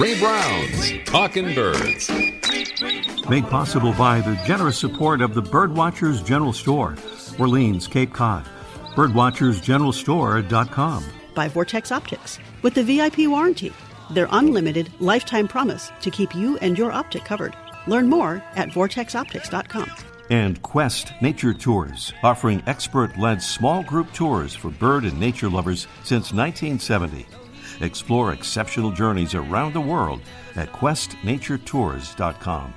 Ray Brown's Talkin' Birds. Made possible by the generous support of the Birdwatchers General Store, Orleans, Cape Cod. Birdwatchersgeneralstore.com. By Vortex Optics, with the VIP warranty, their unlimited lifetime promise to keep you and your optic covered. Learn more at vortexoptics.com. And Quest Nature Tours, offering expert-led small group tours for bird and nature lovers since 1970. Explore exceptional journeys around the world at questnaturetours.com.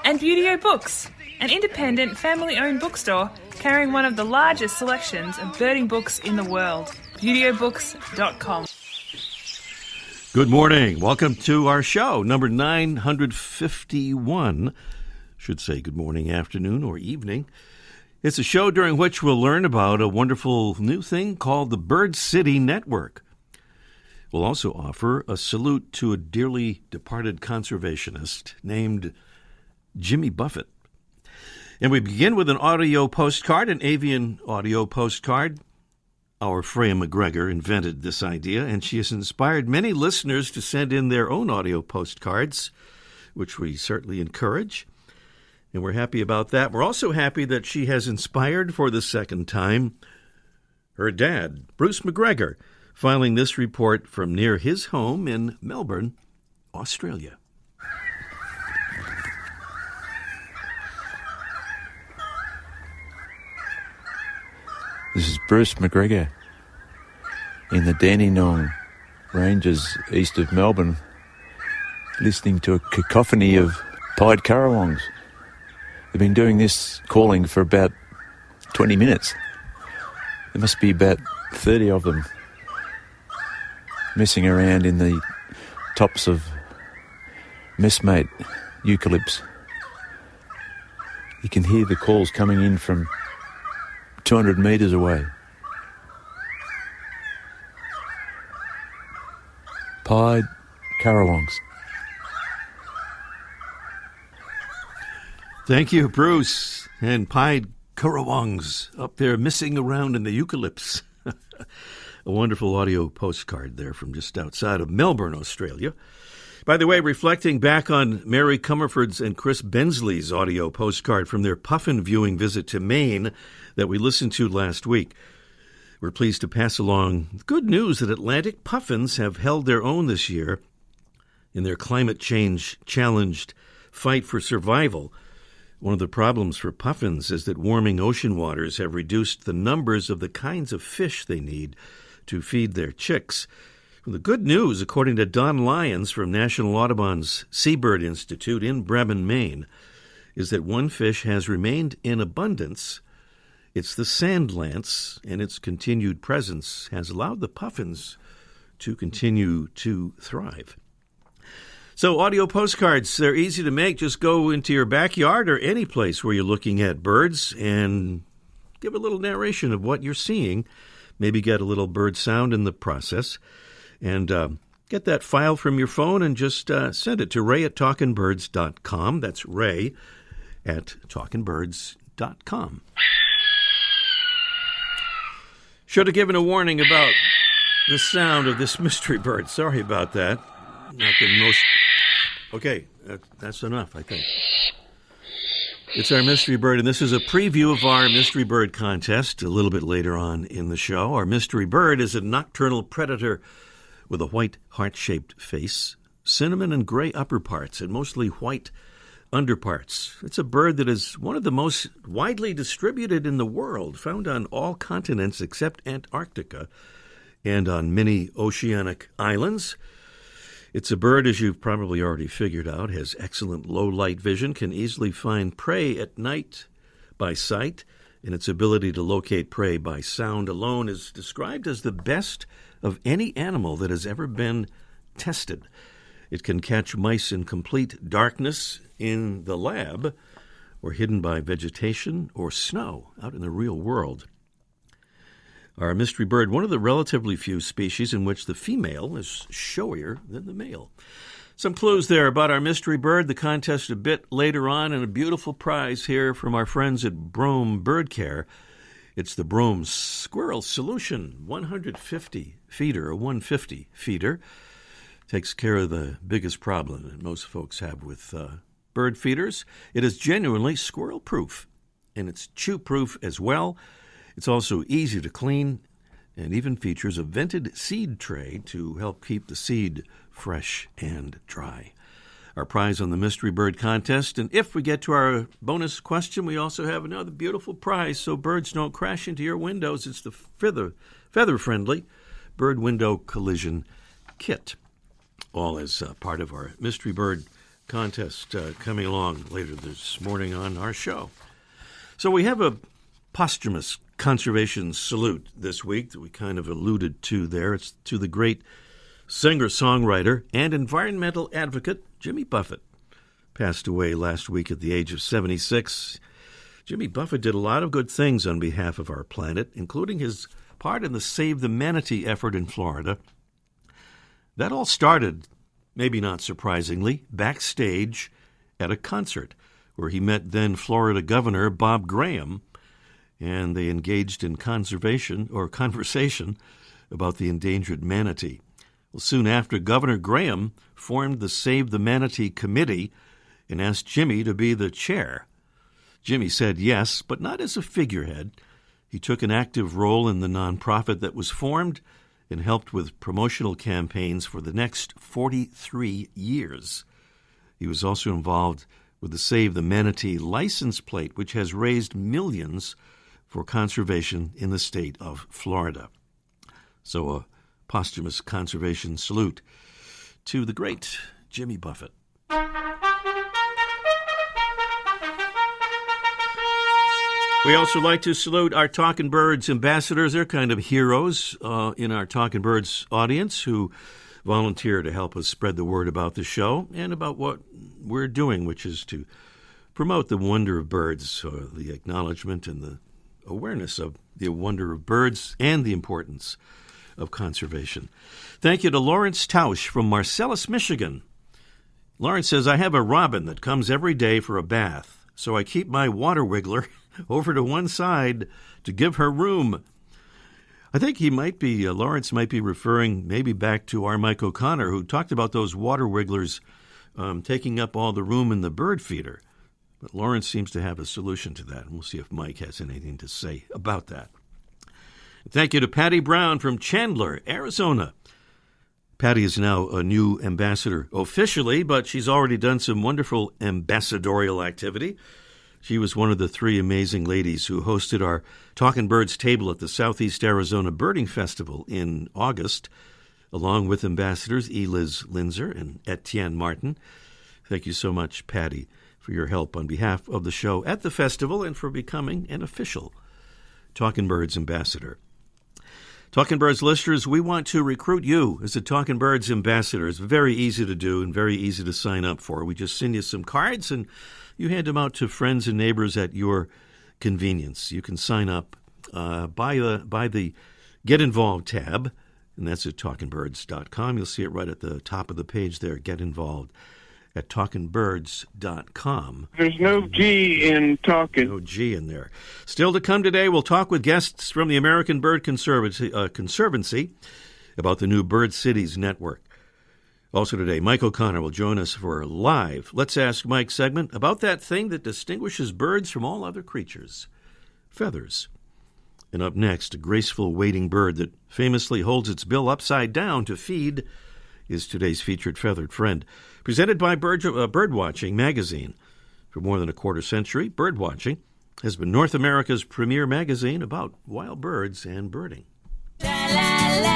And Beautyo Books, an independent, family-owned bookstore carrying one of the largest selections of birding books in the world. BeautyOBooks.com. Good morning. Welcome to our show, number 951. Should say good morning, afternoon, or evening. It's a show during which we'll learn about a wonderful new thing called the Bird City Network. We'll also offer a salute to a dearly departed conservationist named Jimmy Buffett. And we begin with an audio postcard, an avian audio postcard. Our Freya McGregor invented this idea, and she has inspired many listeners to send in their own audio postcards, which we certainly encourage. And we're happy about that. We're also happy that she has inspired for the second time her dad, Bruce McGregor, filing this report from near his home in Melbourne, Australia. This is Bruce McGregor in the Dandenong Ranges east of Melbourne, listening to a cacophony of pied currawongs. They've been doing this calling for about 20 minutes. There must be about 30 of them messing around in the tops of messmate eucalypts. You can hear the calls coming in from 200 metres away. Pied currawongs. Thank you, Bruce. And pied currawongs up there messing around in the eucalypts. A wonderful audio postcard there from just outside of Melbourne, Australia. By the way, reflecting back on Mary Comerford's and Chris Bensley's audio postcard from their puffin viewing visit to Maine that we listened to last week, we're pleased to pass along good news that Atlantic puffins have held their own this year in their climate change-challenged fight for survival. One of the problems for puffins is that warming ocean waters have reduced the numbers of the kinds of fish they need to feed their chicks. Well, the good news, according to Don Lyons from National Audubon's Seabird Institute in Bremen, Maine, is that one fish has remained in abundance. It's the sand lance, and its continued presence has allowed the puffins to continue to thrive. So audio postcards, they're easy to make. Just go into your backyard or any place where you're looking at birds and give a little narration of what you're seeing. Maybe get a little bird sound in the process. And get that file from your phone and just send it to ray@talkinbirds.com. That's ray@talkinbirds.com. Should have given a warning about the sound of this mystery bird. Sorry about that. Not the most... Okay, that's enough, I think. It's our mystery bird, and this is a preview of our mystery bird contest a little bit later on in the show. Our mystery bird is a nocturnal predator with a white heart-shaped face, cinnamon and gray upper parts, and mostly white underparts. It's a bird that is one of the most widely distributed in the world, found on all continents except Antarctica and on many oceanic islands. It's a bird, as you've probably already figured out, has excellent low-light vision, can easily find prey at night by sight, and its ability to locate prey by sound alone is described as the best of any animal that has ever been tested. It can catch mice in complete darkness in the lab or hidden by vegetation or snow out in the real world. Our mystery bird, one of the relatively few species in which the female is showier than the male. Some clues there about our mystery bird, the contest a bit later on, and a beautiful prize here from our friends at Brome Bird Care. It's the Brome Squirrel Solution 150 feeder, a 150 feeder. takes care of the biggest problem that most folks have with bird feeders. It is genuinely squirrel-proof, and it's chew-proof as well. It's also easy to clean and even features a vented seed tray to help keep the seed fresh and dry. Our prize on the Mystery Bird Contest, and if we get to our bonus question, we also have another beautiful prize so birds don't crash into your windows. It's the feather-friendly Bird Window Collision Kit, all as part of our Mystery Bird Contest coming along later this morning on our show. So we have a posthumous conservation salute this week that we kind of alluded to there. It's to the great singer-songwriter and environmental advocate Jimmy Buffett. Passed away last week at the age of 76. Jimmy Buffett did a lot of good things on behalf of our planet, including his part in the Save the Manatee effort in Florida. That all started, maybe not surprisingly, backstage at a concert where he met then Florida Governor Bob Graham, and they engaged in conversation about the endangered manatee. Well, soon after, Governor Graham formed the Save the Manatee Committee and asked Jimmy to be the chair. Jimmy said yes, but not as a figurehead. He took an active role in the nonprofit that was formed and helped with promotional campaigns for the next 43 years. He was also involved with the Save the Manatee license plate, which has raised millions for conservation in the state of Florida. So a posthumous conservation salute to the great Jimmy Buffett. We also like to salute our Talkin' Birds ambassadors. They're kind of heroes in our Talkin' Birds audience who volunteer to help us spread the word about the show and about what we're doing, which is to promote the wonder of birds, the acknowledgement and the awareness of the wonder of birds and the importance of conservation. Thank you to Lawrence Tausch from Marcellus, Michigan. Lawrence says, I have a robin that comes every day for a bath, so I keep my water wiggler over to one side to give her room. I think Lawrence might be referring maybe back to our Mike O'Connor, who talked about those water wigglers taking up all the room in the bird feeder. But Lawrence seems to have a solution to that, and we'll see if Mike has anything to say about that. Thank you to Patty Brown from Chandler, Arizona. Patty is now a new ambassador officially, but she's already done some wonderful ambassadorial activity. She was one of the 3 amazing ladies who hosted our Talkin' Birds table at the Southeast Arizona Birding Festival in August, along with ambassadors Liz Linzer and Etienne Martin. Thank you so much, Patty, for your help on behalf of the show at the festival and for becoming an official Talkin' Birds ambassador. Talkin' Birds listeners, we want to recruit you as a Talkin' Birds ambassador. It's very easy to do and very easy to sign up for. We just send you some cards and you hand them out to friends and neighbors at your convenience. You can sign up by the Get Involved tab, and that's at talkinbirds.com. You'll see it right at the top of the page there, Get Involved, at talkinbirds.com. There's no G in talking. No G in there. Still to come today, we'll talk with guests from the American Bird Conservancy about the new Bird Cities Network. Also today, Mike O'Connor will join us for a live Let's Ask Mike segment about that thing that distinguishes birds from all other creatures, feathers. And up next, a graceful wading bird that famously holds its bill upside down to feed is today's featured feathered friend. Presented by Birdwatching magazine. For more than a quarter century, Birdwatching has been North America's premier magazine about wild birds and birding. La, la, la,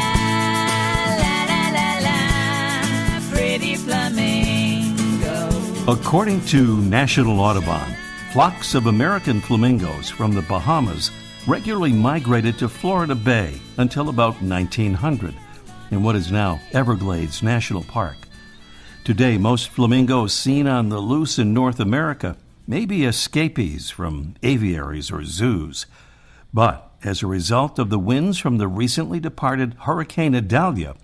la, la, la, pretty flamingo. According to National Audubon, flocks of American flamingos from the Bahamas regularly migrated to Florida Bay until about 1900 in what is now Everglades National Park. Today, most flamingos seen on the loose in North America may be escapees from aviaries or zoos. But as a result of the winds from the recently departed Hurricane Idalia,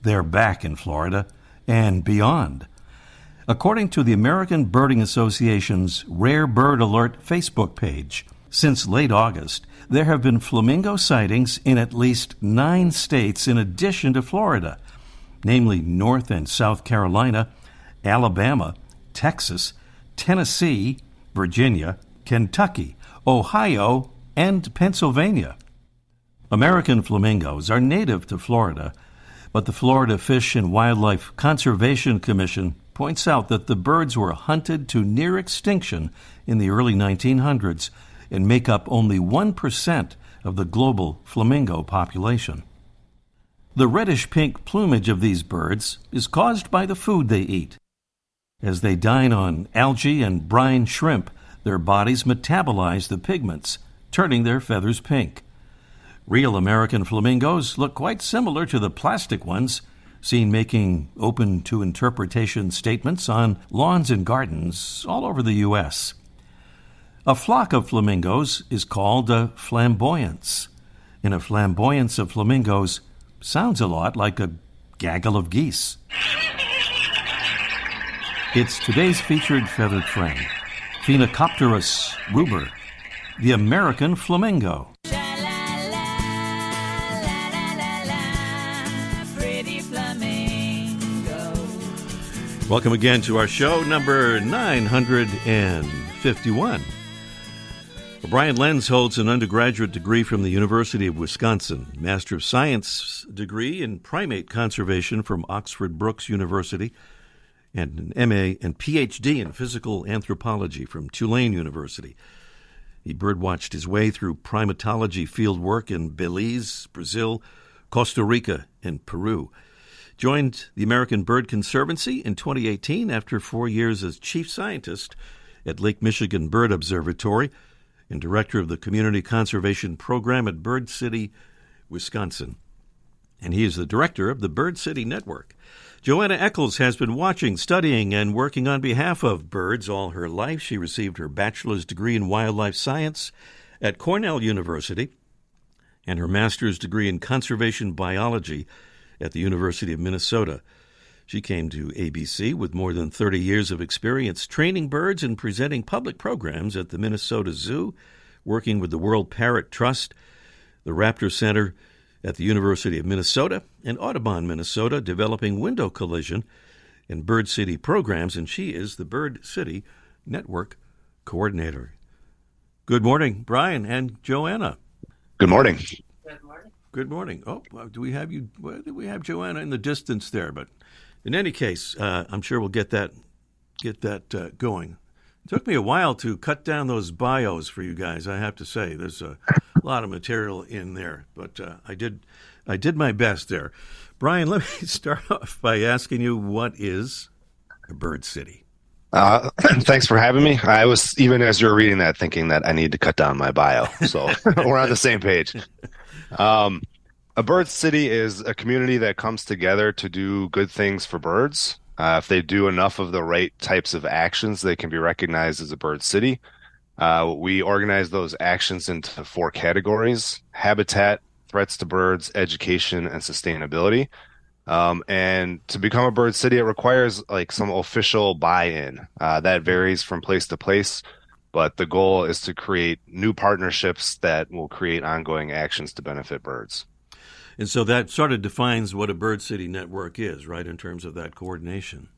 they're back in Florida and beyond. According to the American Birding Association's Rare Bird Alert Facebook page, since late August, there have been flamingo sightings in at least 9 states in addition to Florida. namely North and South Carolina, Alabama, Texas, Tennessee, Virginia, Kentucky, Ohio, and Pennsylvania. American flamingos are native to Florida, but the Florida Fish and Wildlife Conservation Commission points out that the birds were hunted to near extinction in the early 1900s and make up only 1% of the global flamingo population. The reddish-pink plumage of these birds is caused by the food they eat. As they dine on algae and brine shrimp, their bodies metabolize the pigments, turning their feathers pink. Real American flamingos look quite similar to the plastic ones, seen making open-to-interpretation statements on lawns and gardens all over the U.S. A flock of flamingos is called a flamboyance, and a flamboyance of flamingos sounds a lot like a gaggle of geese. It's today's featured feathered friend, Phenacopterus ruber, the American flamingo. Welcome again to our show, number 951. Brian Lenz holds an undergraduate degree from the University of Wisconsin, Master of Science degree in primate conservation from Oxford Brookes University, and an MA and PhD in physical anthropology from Tulane University. He birdwatched his way through primatology fieldwork in Belize, Brazil, Costa Rica, and Peru. Joined the American Bird Conservancy in 2018 after 4 years as chief scientist at Lake Michigan Bird Observatory and director of the Community Conservation Program at Bird City, Wisconsin. And he is the director of the Bird City Network. Joanna Eccles has been watching, studying, and working on behalf of birds all her life. She received her bachelor's degree in wildlife science at Cornell University and her master's degree in conservation biology at the University of Minnesota. She came to ABC with more than 30 years of experience training birds and presenting public programs at the Minnesota Zoo, working with the World Parrot Trust, the Raptor Center at the University of Minnesota, and Audubon, Minnesota, developing window collision and Bird City programs, and she is the Bird City Network Coordinator. Good morning, Brian and Joanna. Good morning. Good morning. Oh, do we have you? Well, we have Joanna in the distance there, but in any case, I'm sure we'll get that going. It took me a while to cut down those bios for you guys. I have to say, there's a lot of material in there, but I did my best there. Brian, let me start off by asking you, what is a bird city? Thanks for having me. I was, even as you were reading that, thinking that I need to cut down my bio, so we're on the same page. A bird city is a community that comes together to do good things for birds. If they do enough of the right types of actions, they can be recognized as a bird city. We organize those actions into 4 categories: habitat, threats to birds, education, and sustainability. And to become a bird city, it requires some official buy-in. That varies from place to place, but the goal is to create new partnerships that will create ongoing actions to benefit birds. And so that sort of defines what a Bird City Network is, right, in terms of that coordination.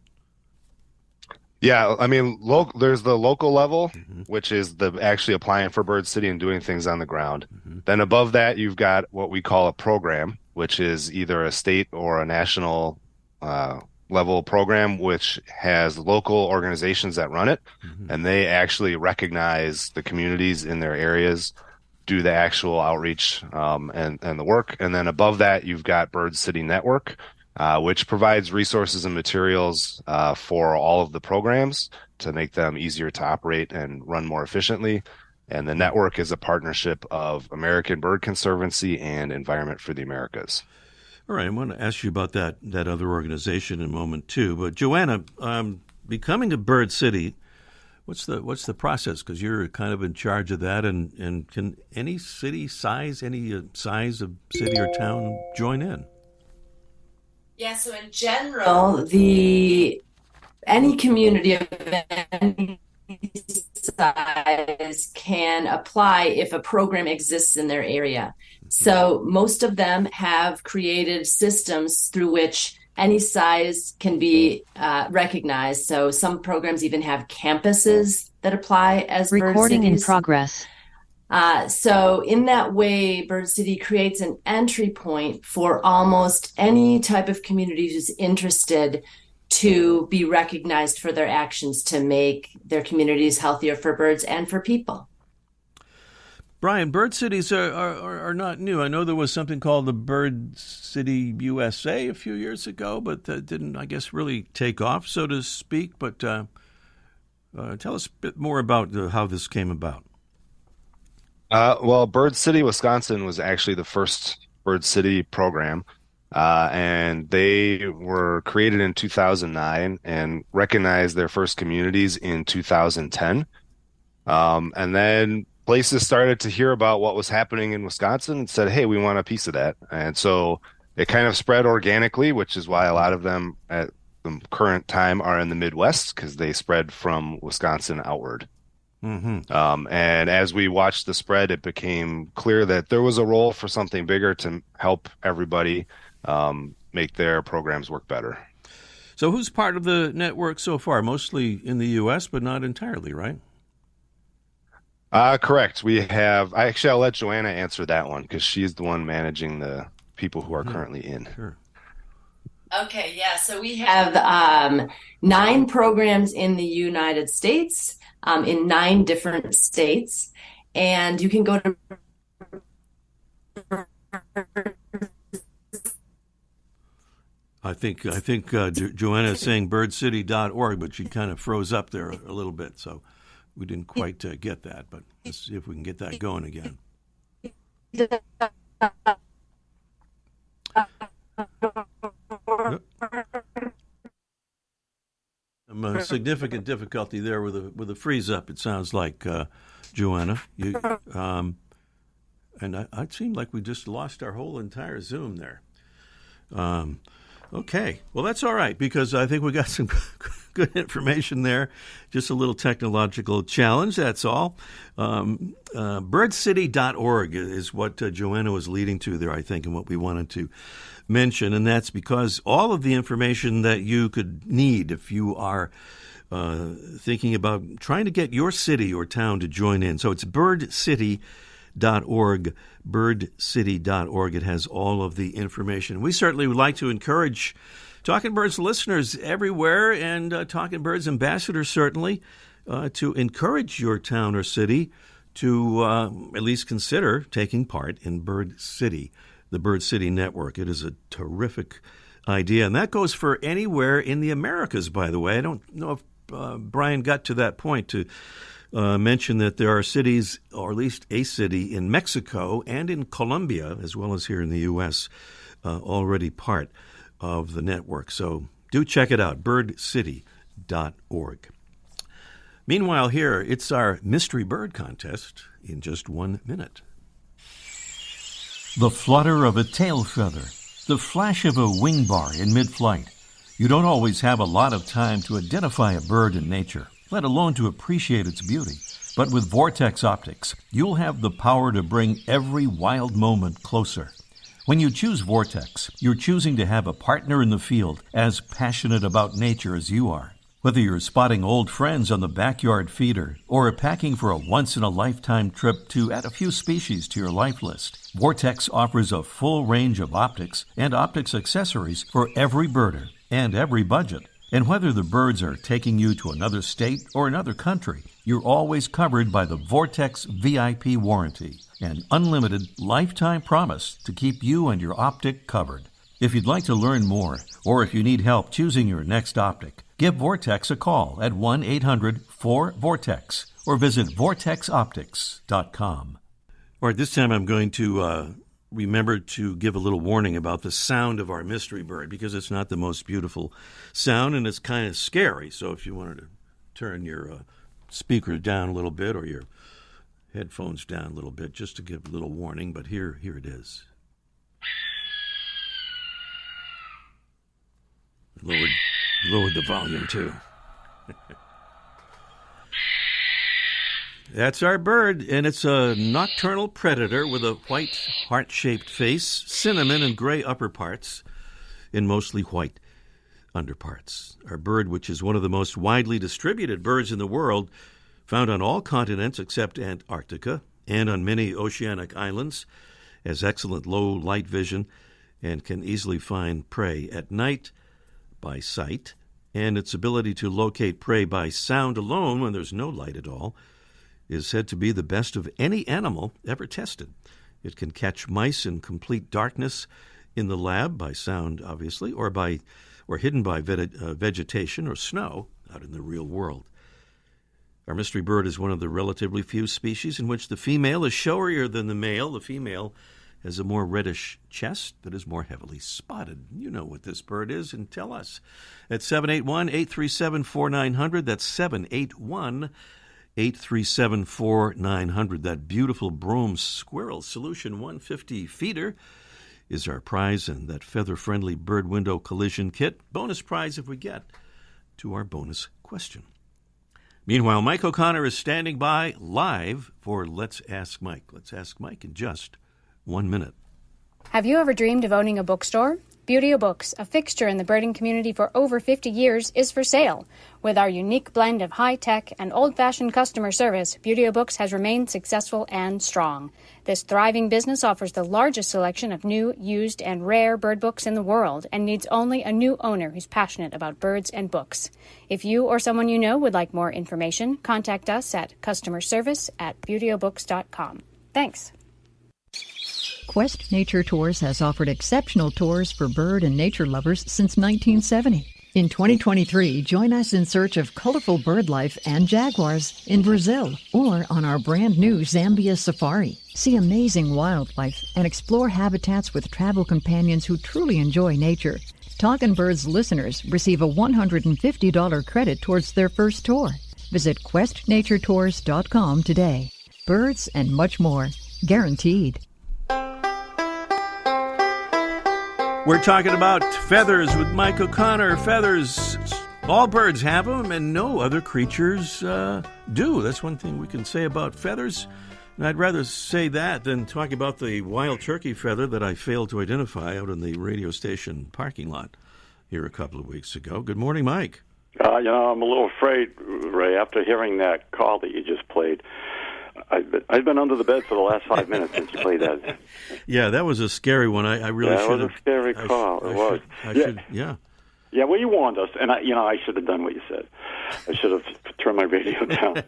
Yeah, I mean, there's the local level, which is the actually applying for Bird City and doing things on the ground. Then above that, you've got what we call a program, which is either a state or a national level program, which has local organizations that run it, and they actually recognize the communities in their areas, do the actual outreach and the work. And then above that, you've got Bird City Network, which provides resources and materials for all of the programs to make them easier to operate and run more efficiently. And the network is a partnership of American Bird Conservancy and Environment for the Americas. All right, I want to ask you about that other organization in a moment too. But Joanna, becoming a bird city, what's the process? Because you're kind of in charge of that, and can any size of city or town join in? Yeah, so in general, any community of any size can apply if a program exists in their area. So most of them have created systems through which any size can be recognized. So some programs even have campuses that apply as bird Recording in cities. progress. So in that way, Bird City creates an entry point for almost any type of community who's interested to be recognized for their actions to make their communities healthier for birds and for people. Brian, bird cities are not new. I know there was something called the Bird City USA a few years ago, but that didn't, I guess, really take off, so to speak. But tell us a bit more about how this came about. Well, Bird City, Wisconsin was actually the first Bird City program, and they were created in 2009 and recognized their first communities in 2010. And then places started to hear about what was happening in Wisconsin and said, hey, we want a piece of that. And so it kind of spread organically, which is why a lot of them at the current time are in the Midwest, because they spread from Wisconsin outward. Mm-hmm. And as we watched the spread, it became clear that there was a role for something bigger to help everybody make their programs work better. So who's part of the network so far? Mostly in the U.S., but not entirely, right? Correct. I'll let Joanna answer that one because she's the one managing the people who are currently in. Sure. Okay, yeah. So we have 9 programs in the United States, in 9 different states, and you can go to I think Joanna is saying birdcity.org, but she kind of froze up there a little bit, so we didn't quite get that. But let's see if we can get that going again. Some significant difficulty there with a freeze up. It sounds like Joanna. And it seemed like we just lost our whole entire Zoom there. Okay, well that's all right because I think we got some good information there. Just a little technological challenge. That's all. Birdcity.org is what Joanna was leading to there, I think, and what we wanted to mention, and that's because all of the information that you could need if you are thinking about trying to get your city or town to join in. So it's birdcity.org, birdcity.org. It has all of the information. We certainly would like to encourage Talking Birds listeners everywhere and Talking Birds ambassadors certainly to encourage your town or city to at least consider taking part in Bird City, the Bird City Network. It is a terrific idea, and that goes for anywhere in the Americas, by the way. I don't know if Brian got to that point to mention that there are cities, or at least a city, in Mexico and in Colombia, as well as here in the U.S., already part of the network. So do check it out, birdcity.org. Meanwhile, here, it's our Mystery Bird Contest in just 1 minute. The flutter of a tail feather, the flash of a wing bar in mid-flight. You don't always have a lot of time to identify a bird in nature, let alone to appreciate its beauty. But with Vortex Optics, you'll have the power to bring every wild moment closer. When you choose Vortex, you're choosing to have a partner in the field as passionate about nature as you are. Whether you're spotting old friends on the backyard feeder or packing for a once-in-a-lifetime trip to add a few species to your life list, Vortex offers a full range of optics and optics accessories for every birder and every budget. And whether the birds are taking you to another state or another country, you're always covered by the Vortex VIP warranty, an unlimited lifetime promise to keep you and your optic covered. If you'd like to learn more, or if you need help choosing your next optic, give Vortex a call at 1-800-4VORTEX or visit vortexoptics.com. All right, this time I'm going to remember to give a little warning about the sound of our mystery bird because it's not the most beautiful sound and it's kind of scary. So if you wanted to turn your speaker down a little bit or your headphones down a little bit just to give a little warning, but here it is. Lowered the volume too. That's our bird, and it's a nocturnal predator with a white heart-shaped face, cinnamon and gray upper parts, and mostly white underparts. Our bird, which is one of the most widely distributed birds in the world, found on all continents except Antarctica and on many oceanic islands, has excellent low light vision and can easily find prey at night by sight, and its ability to locate prey by sound alone when there's no light at all is said to be the best of any animal ever tested. It can catch mice in complete darkness in the lab by sound, obviously, or hidden by vegetation or snow out in the real world. Our mystery bird is one of the relatively few species in which the female is showier than the male. The female has a more reddish chest that is more heavily spotted. You know what this bird is, and tell us. At 781-837-4900, that's 781-837-4900. That beautiful Brome Squirrel Solution 150 feeder is our prize, and that feather-friendly bird window collision kit. Bonus prize if we get to our bonus question. Meanwhile, Mike O'Connor is standing by live for Let's Ask Mike. Let's Ask Mike in just 1 minute. Have you ever dreamed of owning a bookstore? Beauty Books, a fixture in the birding community for over 50 years, is for sale. With our unique blend of high-tech and old-fashioned customer service, Beauty Books has remained successful and strong. This thriving business offers the largest selection of new, used, and rare bird books in the world and needs only a new owner who's passionate about birds and books. If you or someone you know would like more information, contact us at customerservice@beautyobooks.com. Thanks. Quest Nature Tours has offered exceptional tours for bird and nature lovers since 1970. In 2023, join us in search of colorful bird life and jaguars in Brazil or on our brand new Zambia safari. See amazing wildlife and explore habitats with travel companions who truly enjoy nature. Talkin' Birds listeners receive a $150 credit towards their first tour. Visit questnaturetours.com today. Birds and much more. Guaranteed. We're talking about feathers with Mike O'Connor. Feathers, all birds have them, and no other creatures do. That's one thing we can say about feathers. And I'd rather say that than talk about the wild turkey feather that I failed to identify out in the radio station parking lot here a couple of weeks ago. Good morning, Mike. I'm a little afraid, Ray, after hearing that call that you just played. I've been under the bed for the last 5 minutes since you played that. Yeah, that was a scary one. I really should have. That was a scary call. It was. Yeah. Yeah, well, you warned us, and I should have done what you said. I should have turned my radio down.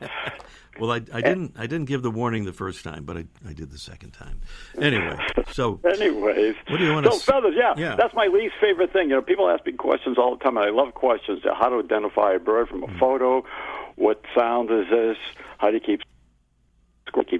Well, I didn't give the warning the first time, but I did the second time. Anyway, so. Anyways. What do you want to say? So, feathers, yeah, that's my least favorite thing. People ask me questions all the time, and I love questions. How to identify a bird from a photo? What sound is this? How do you keep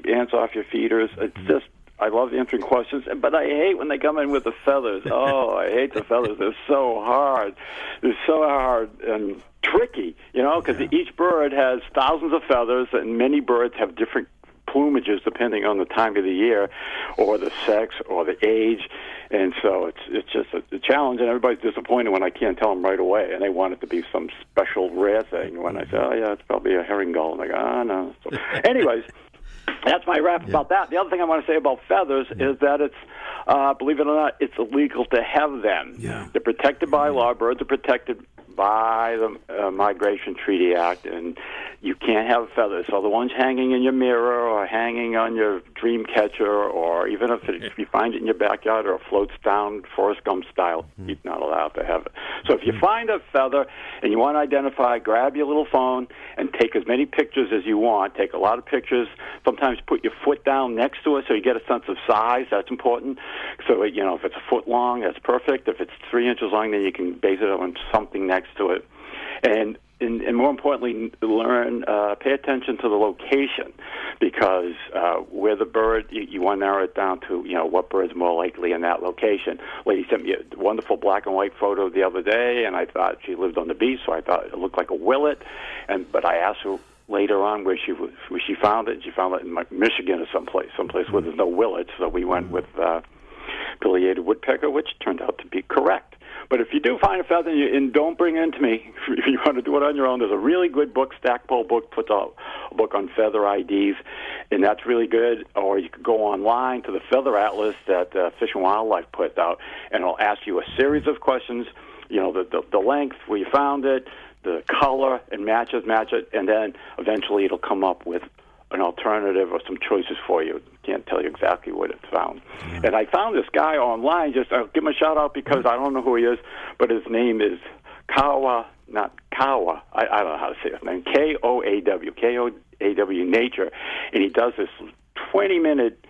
ants off your feeders? It's just, I love answering questions, but I hate when they come in with the feathers. Oh, I hate the feathers. They're so hard. They're so hard and tricky, because each bird has thousands of feathers, and many birds have different plumages depending on the time of the year or the sex or the age. And so it's just a challenge, and everybody's disappointed when I can't tell them right away, and they want it to be some special rare thing. When I say, oh, yeah, it's probably a herring gull, and they go, oh, no. So, anyways, that's my wrap about that. The other thing I want to say about feathers is that it's, believe it or not, it's illegal to have them. Yeah. They're protected by law. Birds are protected by the Migration Treaty Act, and you can't have feathers. So the ones hanging in your mirror or hanging on your dream catcher, or even if you find it in your backyard or it floats down Forrest Gump style, you're not allowed to have it. So if you find a feather and you want to identify, grab your little phone and take as many pictures as you want. Take a lot of pictures. Sometimes put your foot down next to it so you get a sense of size. That's important. So, if it's a foot long, that's perfect. If it's 3 inches long, then you can base it on something next to it. And more importantly, pay attention to the location, because where the bird, you want to narrow it down to, what bird's more likely in that location. Lady sent me a wonderful black and white photo the other day, and I thought she lived on the beach, so I thought it looked like a willet. But I asked her later on where she found it, and she found it in Michigan or someplace where there's no willets. So we went with pileated woodpecker, which turned out to be correct. But if you do find a feather, and don't bring it in to me, if you want to do it on your own, there's a really good book, Stackpole book, puts out a book on feather IDs, and that's really good. Or you could go online to the Feather Atlas that Fish and Wildlife put out, and it'll ask you a series of questions the length where you found it, the color, and match it, and then eventually it'll come up with an alternative or some choices for you. Can't tell you exactly what it found. Yeah. And I found this guy online. I'll give him a shout out because I don't know who he is, but his name is Kawa, not Kawa. I don't know how to say his name. K-O-A-W, Nature, and he does this 20-minute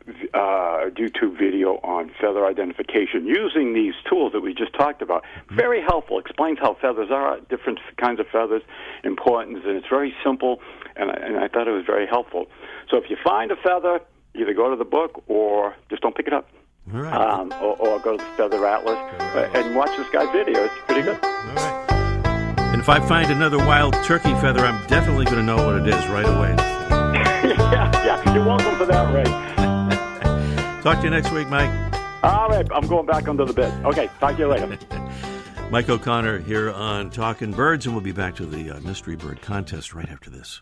YouTube video on feather identification using these tools that we just talked about. Very helpful. Explains how feathers are, different kinds of feathers, importance, and it's very simple, and I thought it was very helpful. So if you find a feather, either go to the book or just don't pick it up. All right. Or go to the Feather Atlas and watch this guy's video. It's pretty good. All right. And if I find another wild turkey feather, I'm definitely going to know what it is right away. yeah. You're welcome for that, Ray. Talk to you next week, Mike. All right. I'm going back under the bed. Okay. Talk to you later. Mike O'Connor here on Talking Birds, and we'll be back to the Mystery Bird Contest right after this.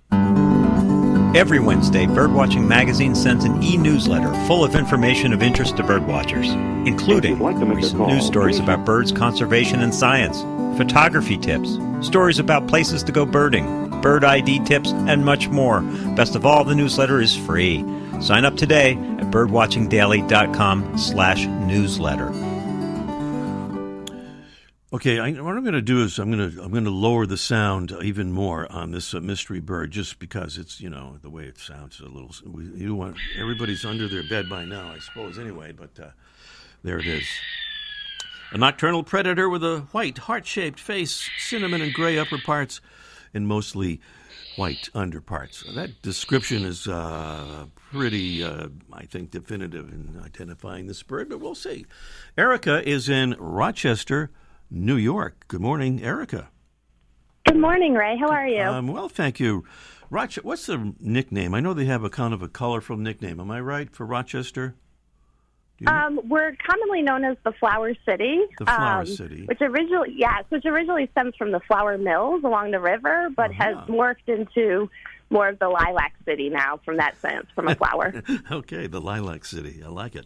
Every Wednesday, Birdwatching Magazine sends an e-newsletter full of information of interest to birdwatchers, including recent news stories about birds, conservation, and science, photography tips, stories about places to go birding, bird ID tips, and much more. Best of all, the newsletter is free. Sign up today at birdwatchingdaily.com/newsletter. Okay, what I'm going to do is I'm going to lower the sound even more on this mystery bird, just because it's the way it sounds a little. You want everybody's under their bed by now, I suppose. Anyway, but there it is. A nocturnal predator with a white heart-shaped face, cinnamon and gray upper parts, and mostly white underparts. That description is pretty, I think, definitive in identifying this bird, but we'll see. Erica is in Rochester, New York. Good morning, Erica. Good morning, Ray. How are you? Well, thank you. What's the nickname? I know they have a kind of a colorful nickname. Am I right for Rochester? We're commonly known as the Flower City. The Flower City. Which originally stems from the flour mills along the river, but has morphed into more of the Lilac City now from that sense, from a flower. Okay, the Lilac City. I like it.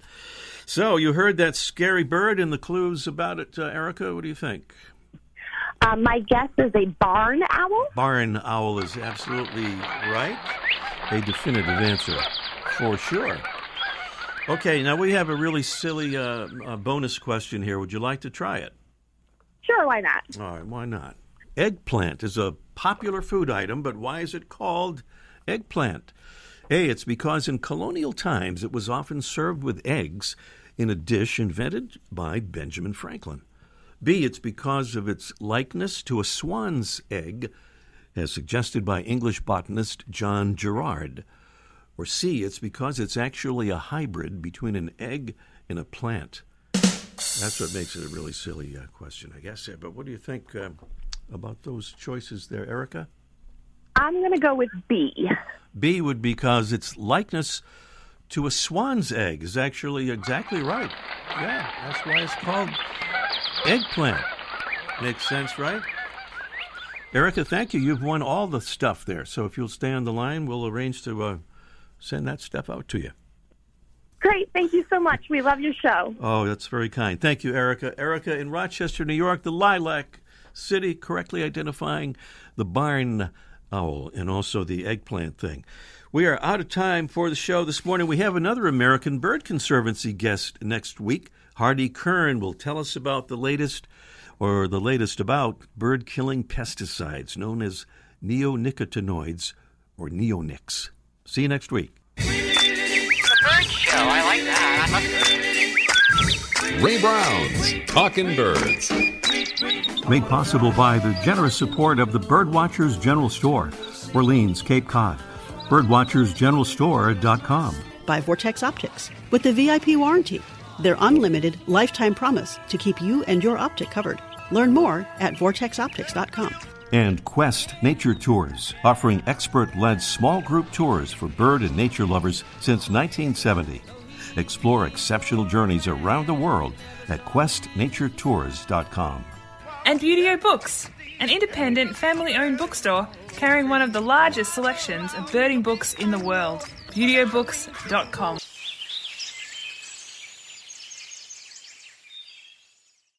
So you heard that scary bird and the clues about it, Erica. What do you think? My guess is a barn owl. Barn owl is absolutely right. A definitive answer, for sure. Okay, now we have a really silly bonus question here. Would you like to try it? Sure, why not? All right, why not? Eggplant is a popular food item, but why is it called eggplant? A, it's because in colonial times it was often served with eggs in a dish invented by Benjamin Franklin. B, it's because of its likeness to a swan's egg, as suggested by English botanist John Gerard. Or C, it's because it's actually a hybrid between an egg and a plant. That's what makes it a really silly question, I guess. But what do you think about those choices there, Erica? I'm going to go with B. B would be because its likeness to a swan's egg is actually exactly right. Yeah, that's why it's called eggplant. Makes sense, right? Erica, thank you. You've won all the stuff there. So if you'll stay on the line, we'll arrange to send that stuff out to you. Great. Thank you so much. We love your show. Oh, that's very kind. Thank you, Erica. Erica in Rochester, New York, the Lilac City, correctly identifying the barn owl and also the eggplant thing. We are out of time for the show this morning. We have another American Bird Conservancy guest next week. Hardy Kern will tell us about the latest about bird-killing pesticides known as neonicotinoids or neonics. See you next week. The Bird Show. I like that. I love it. Ray Brown's Talking Birds. Made possible by the generous support of the Birdwatchers General Store, Orleans, Cape Cod. Birdwatchersgeneralstore.com. By Vortex Optics with the VIP warranty. Their unlimited lifetime promise to keep you and your optic covered. Learn more at vortexoptics.com. And Quest Nature Tours, offering expert-led small group tours for bird and nature lovers since 1970. Explore exceptional journeys around the world at questnaturetours.com. And Beautyo Books, an independent family-owned bookstore carrying one of the largest selections of birding books in the world. BeautyOBooks.com.